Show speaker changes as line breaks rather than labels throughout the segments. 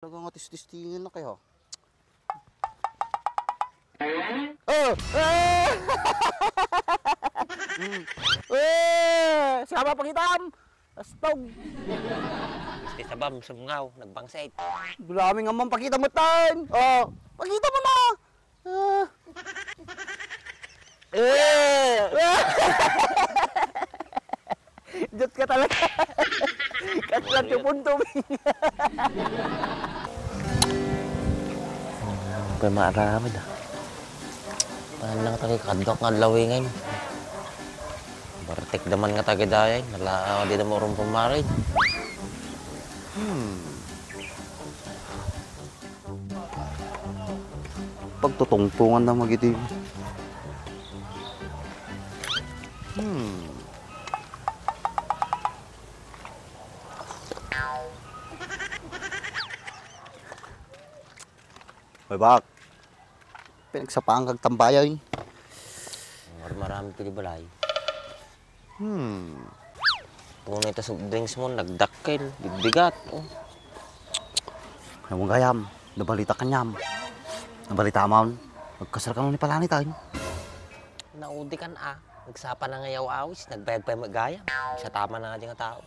Talagang atis-tistingin na kayo. Oh! Sama pakitam! Astog!
Gusti sa bam, sumngaw, nagbangsait.
Dami nga man pakita mo tan! Oh! Pakita mo na! Diyot ka talaga! Katlat yung punto.
Kaya maaramid ah. Paano lang tayo kadok nga lawingin. Bartek daman nga tayo dayay. Nalaaw di na mo rin pumarin.
Pagtutungtungan na magiting. May bak. Pinagsapaan kag tambayan.
Marami pili balay. Tunay ta soft drinks mo, nagdakkel, bigbigat. Oh.
Ay mong gayam, nabalita ka niyam. Nabalita mo, magkasar ka mo ni Palani tayo.
Naudi kan ah. Nagsapa na ngayaw awis, nagbayad pa yung magayam. Sa tama na nga dyan nga tao.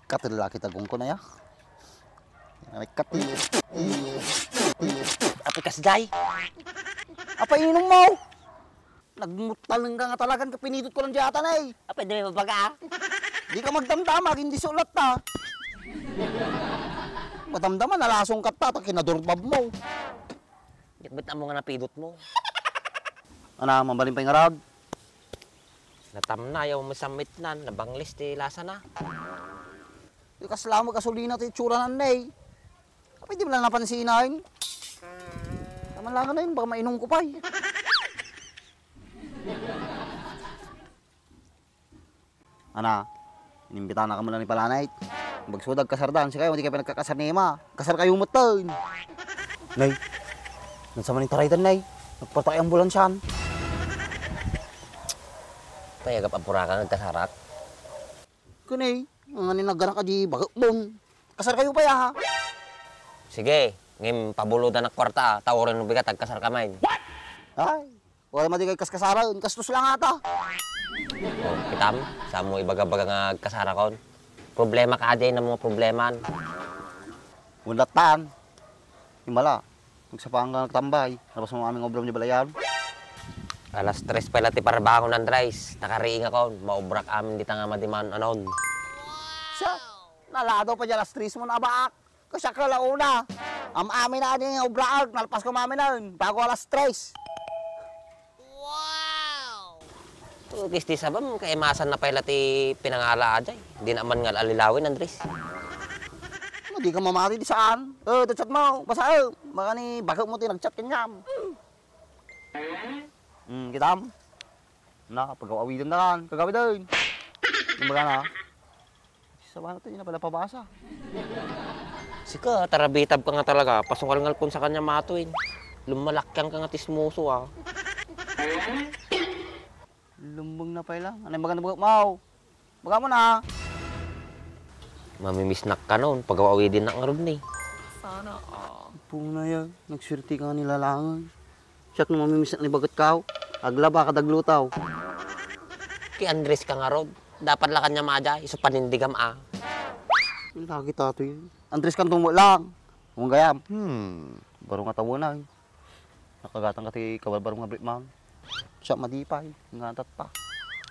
Katilala kita gong ko na ya. Katil.
Api kasday.
Apa inom mo? Nagmutal nga talagang kapinidot ko lang diyata na eh.
Api dami mabaga.
Di ka magdamdamag, hindi sulat ta. Madamdaman, nalasong ka ta, kinadurbab mo.
Yakbit na mo nga napidot mo.
Ano, mambalin pa yung arag?
Natam na, yaw masamit na, nabanglis, di lasa na.
Di ka sila magkasulina ito yung tsura ng ney. Kapag di mo lang napansinahin. Taman lang na yun, baka mainong ko pa eh. Ana, inimbitahan na ka mula ni Palanay. Bagsudag kasardan, siya kayo, hindi kayo pinagkakasar ni Ema. Kasar kayo umutin. Nay, nansama ni Taraytan, Nay. Nagpartay ang ambulansyan.
Payagap ang pura ka nagkasarak.
Kunay, mga ninagaran ka di bagakbong. Kasar kayo pa ya ha?
Sige, ngim pabulutan ng kwarta, tawarin ng bigat, agkasar kamay.
Ay, wala madi kay kaskasaran, kastos lang ata.
O, kitam, sa mo ibaga-baga nga agkasara kon. Problema ka dyan ng mga probleman.
Mundatan. Himala, nagsapaan ka nagtambay. Tapos mo aming obrom niya balayan.
Alas 3 pala ti parabako ng dries. Nakariing ako, maubrak amin di nga madiman anon.
Siya, nalado pa dyan alas 3 mo na baak. Kasi ka launa. Amin na din yung obrak, nalpas ko mamin na yun. Bago alas 3.
Tukis di sabam, kaimasan na pala ti pinangala ajay. Di naman nga alilawin, Andres.
Hindi ka mamati di saan. Chat mo, basta baka ni bagak mo tinag-chat kanyam. Kitam. Na, pag-awidan na kan, kagabi din. Yung baga na. Sabahan natin, yun na pala pabasa.
Sika, tarabitab ka nga talaga. Pasungal-ngal kun sa kanya matuin. Lumalakyang ka nga tismoso ah.
Lumbang na pala. Ano yung baga na bagak mo? Baga mo na.
Mamimisnak ka noon, pag-awi din na nga ron eh.
Sana Puna yan, nagswerte ka nilalangan. Siyak nung mamimisak ni bagat kao. Aglaba ka daglutaw.
Kay Andres ka nga ron. Dapat la kanya maja, iso panindigam ah.
Lagi tato yun. Andres kang tumo lang. Kung gayam. Barong nga tawo na. Nakagatang ka ti kabalbarong nga britman. Siya madipay. Ngantat pa.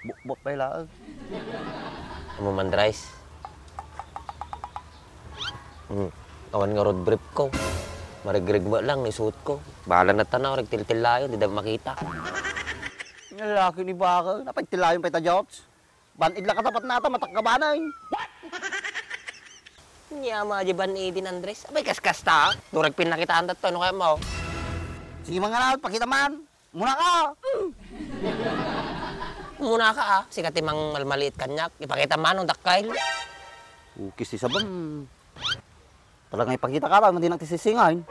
Bukbot pa ilaan.
Amo man Andres. Awan nga road brief ko. Marigrig mo lang, nisuot ko. Bahala na tanaw, nagtiltilayon, di daw makita.
Yung lalaki ni Baka, napagtilayon pa ita jobs. Banid lang katapat nata, matakkabanay.
Niya mga jiban din Andres. Abay kaskas ta. Durag pinakitaan to, ano kaya mo?
Sige mga nal, pakita man. Muna ka.
Muna ka ah. Sikat imang malmaliit kanyak. Ipakita man ang dakkail.
Ukis si Sabang. Talagang ipakita ka ba, hindi nagtisisingain.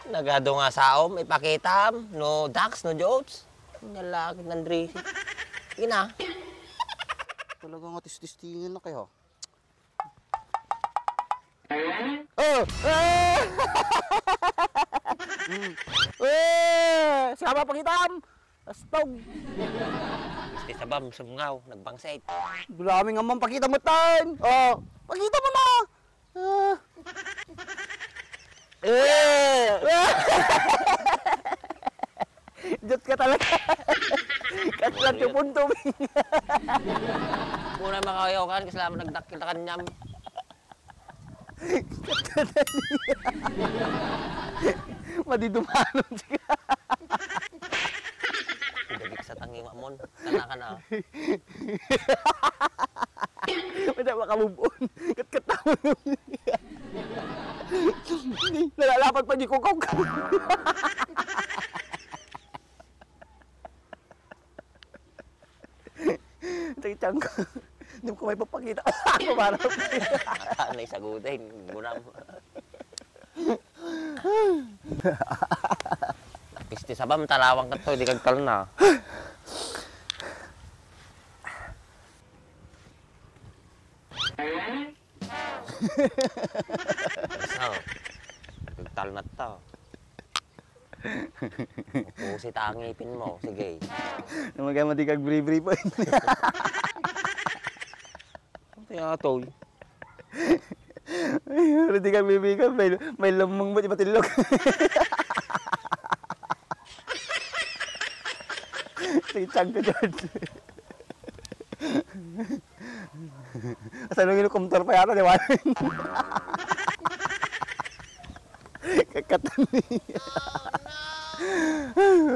Nagado nga saom, ipakita. No ducks, no jokes. Nalaki ng Andres. Sige na.
Talagang atis-tistingin na kayo. Sama pakitam. Astog.
Gusti sa bam, sumngaw, nagbangsit.
Dulami nga man pakita mo tan. Oh, pakita mo na. Jot ka talaga. Katlat yung punto.
Muna makayawakan, kasi laman nagdakil na kanyam.
Madidumanon siya.
Dagik sa tangi mamon, kana ka na.
Wala makamubon. Katkataon. Nalalapat pa di kukog. Tiyang ko. Hindi ko may papakita. Ako marap.
Anay sagutin, gunam. Pisti sa bam, talawang ka to, di kagkal na. So, kagtal na to. Pusit ang ngipin mo, sige.
Namagay mo di kag bri-bri po.
Kaya tol.
Pero di kag bri-bri ka. May lamang mo di matilog. Tiyang ko dyan. Asa nung inukumtor pa yata, di ba? Kakatan niya.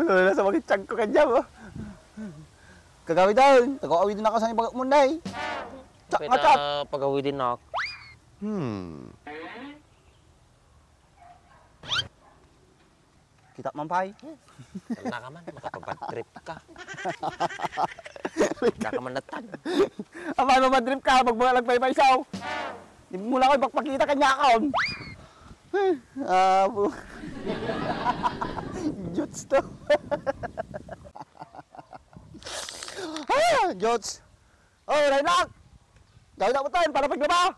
Wala sa mga tiyang ko kanya mo. Kagawin daw. Tagawin din ako sa ibang munday. Tsak nga tsak.
Pagawi din ako.
Kita mampay.
Wala ka man, makapabad trip ka. Wala ka man natan.
Paano madrip ka? Magbalag pa isaw. Di mo lang ako ipagpakita kanya akon. Abo. Jots to. Jots. Oh, Raynak. Gawin na mo tayo para paglaba.